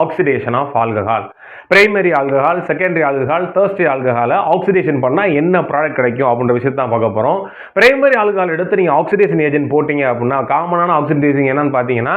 Oxidation of alcohol. Primary alcohol, secondary alcohol, tertiary ஆல்கஹாலை oxidation பண்ணால் என்ன ப்ராடக்ட் கிடைக்கும் அப்படின்ற விஷயத்தை தான் பார்க்க போகிறோம். பிரைமரி ஆல்கஹால் எடுத்து நீங்கள் ஆக்சிடேஷன் ஏஜென்ட் போட்டிங்க அப்படின்னா காமனான ஆக்சிடேஷன் என்னன்னு பார்த்தீங்கன்னா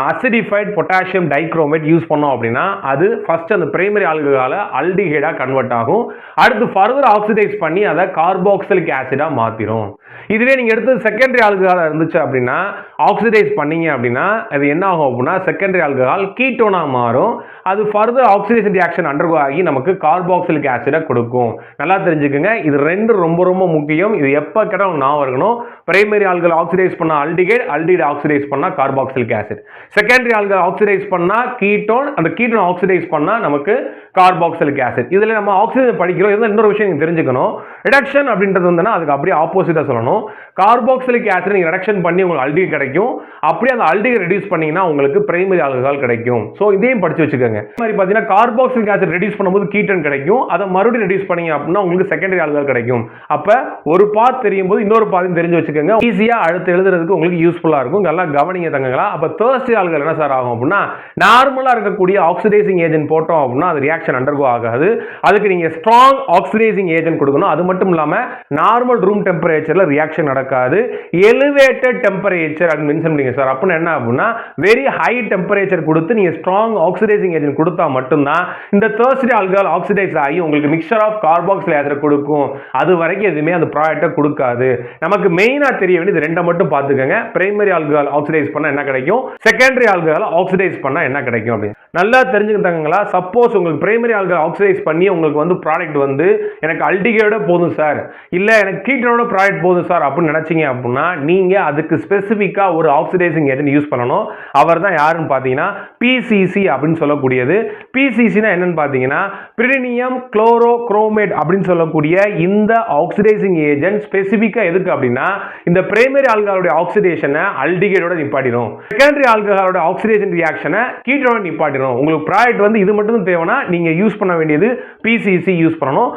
அசிடிஃபைட் பொட்டாசியம் டைக்ரோமேட் யூஸ் பண்ணோம் அப்படின்னா அது ஃபர்ஸ்ட் அந்த பிரைமரி ஆல்கஹாலை அல்டிஹைடாக கன்வெர்ட் ஆகும். அடுத்து ஃபர்தர் ஆக்சிடைஸ் பண்ணி அதை கார்பாக்சிலிக் ஆசிடாக மாற்றிடும். இதுவே நீங்கள் எடுத்து செகண்டரி ஆல்கஹால் இருந்துச்சு அப்படின்னா ஆக்சிடைஸ் பண்ணீங்க அப்படின்னா அது என்ன ஆகும் அப்படின்னா செகண்டரி ஆல்கஹால் கீட்டோனாக மாறும். அது ஃபர்தர் ஆக்சிடேஷன் ரியாக்ஷன் அண்டர்கோ ஆகி நமக்கு கார்பாக்சிலிக் ஆசிடை கொடுக்கும். நல்லா தெரிஞ்சுக்கோங்க, இது ரெண்டு ரொம்ப ரொம்ப முக்கியம். இது எப்போ கேட்டாலும் நான் இருக்கணும். பிரைமரி ஆல்கஹால் ஆக்சிடைஸ் பண்ணால் அல்டிஹைட், அல்டிஹைட் ஆக்சிடைஸ் பண்ணால் carboxylic acid. Secondary alcohol oxidise பண்ணால் கீட்டோன், அந்த கீட்டோன் ஆக்சிடைஸ் பண்ணால் நமக்கு கார்பாக்சிலிக் ஆசிட். இதில் நம்ம ஆக்சிஜன் படிக்கிறோம். இருந்தால் இன்னொரு விஷயம் நீங்கள் தெரிஞ்சுக்கணும். ரிடக்ஷன் அப்படின்றது வந்து அதுக்கு அப்படியே ஆப்போசிட்டாக சொல்லணும். கார்பாக்சிலிக் ஆசிட் நீங்கள் ரிடக்ஷன் பண்ணி உங்களுக்கு அல்டிஹைட் கிடைக்கும். அப்படியே அந்த அல்டிஹைட் ரெடியூஸ் பண்ணீங்கன்னா உங்களுக்கு பிரைமரி ஆல்கஹால் கிடைக்கும். ஸோ இதையும் படிச்சு வச்சுக்கோங்க. இந்த மாதிரி பார்த்தீங்கன்னா கார்பாக்சிலிக் ஆசிட் ரெடியூஸ் பண்ணும்போது கீட்டோன் கிடைக்கும். அதை மறுபடியும் ரெடியூஸ் பண்ணீங்க அப்படின்னா உங்களுக்கு செகண்டரி ஆல்கஹால் கிடைக்கும். அப்போ ஒரு பாத் தெரியும் போது இன்னொரு பாதையும் தெரிஞ்சு வச்சுக்கோங்க. ஈஸியாக அடுத்து எழுதுறதுக்கு உங்களுக்கு யூஸ்ஃபுல்லாக இருக்கும். நல்லா கவனிங்க தங்கங்களா. அப்போ டெர்ஷியரி ஆல்கஹால் என்ன சார் ஆகும் அப்படின்னா நார்மலாக இருக்கக்கூடிய ஆக்சிடைசிங் ஏஜென்ட் போட்டோம் அப்படின்னா அது ரியாக்ஷன் அண்டர்கோ ஆகாது. அதுக்கு நீங்கள் ஸ்ட்ராங் ஆக்சிடைசிங் ஏஜென்ட் கொடுக்கணும். அது மட்டும் இல்லாமல் நார்மல் ரூம் டெம்பரேச்சர்ல ரியாக்ஷன் நடக்காது. எலிவேட்டட் டெம்பரேச்சர் அப்படின்னு மென்ஷன் பண்ணீங்க சார். அப்படின்னா என்ன அப்படின்னா வெரி ஹை டெம்பரேச்சர் கொடுத்து நீங்க ஸ்ட்ராங் ஆக்சிடைசிங் ஏஜென்ட் கொடுத்தா மட்டும்தான் இந்த டெர்ஷியரி ஆல்கஹால் ஆக்சிடைஸ் ஆகி உங்களுக்கு மிக்சர் ஆஃப் கார்பாக்சிலிக் ஆசிட் கொடுக்கும். அது வரைக்கும் எதுவுமே அந்த ப்ராடக்ட்டை கொடுக்காது. நமக்கு மெயினா தெரிய வேண்டியது ரெண்டை மட்டும் பார்த்துக்கங்க. பிரைமரி ஆல்கஹால் ஆக்சிடைஸ் பண்ணா என்ன கிடைக்கும், செகண்டரி ஆல்கஹால் ஆக்சிடைஸ் பண்ணா என்ன கிடைக்கும் அப்படின்னு நல்லா தெரிஞ்சுக்கிட்டாங்களா. சப்போஸ் உங்களுக்கு பிரைமரி ஆல்கஹால் ஆக்சிடைஸ் பண்ணி உங்களுக்கு வந்து ப்ராடக்ட் வந்து எனக்கு அல்டிஹைடோட போதும் சார், இல்ல எனக்கு கீட்டோனோட ப்ராடக்ட் போதும் சார் அப்படின்னு நினைச்சீங்க அப்படின்னா நீங்க அதுக்கு ஸ்பெசிஃபிக்கா ஒரு ஆக்சிடைசிங் ஏஜென்ட் யூஸ் பண்ணணும். அவர் தான் யாருன்னு பார்த்தீங்கன்னா பிசிசி அப்படின்னு சொல்லக்கூடியது. பிசிசினா என்னன்னு பார்த்தீங்கன்னா பிரினியம் குளோரோ குரோமேட் அப்படின்னு சொல்லக்கூடிய இந்த ஆக்சிடைசிங் ஏஜென்ட் ஸ்பெசிஃபிக்கா எதுக்கு அப்படின்னா இந்த பிரைமரி ஆல்கஹாலோட ஆக்சிடேஷனை அல்டிஹைடோட நிப்பாட்டிடும். செகண்டரி ஆல்கஹாலோட ஆக்சிடேஷன் ரியாக்ஷனை கீட்டோனோட நிப்பாட்டிடும். உங்களுக்கு ப்ராடக்ட் வந்து இது மட்டும் தேவைன்னா நீங்க யூஸ் பண்ண வேண்டியது பிசிசி யூஸ் பண்ணணும்.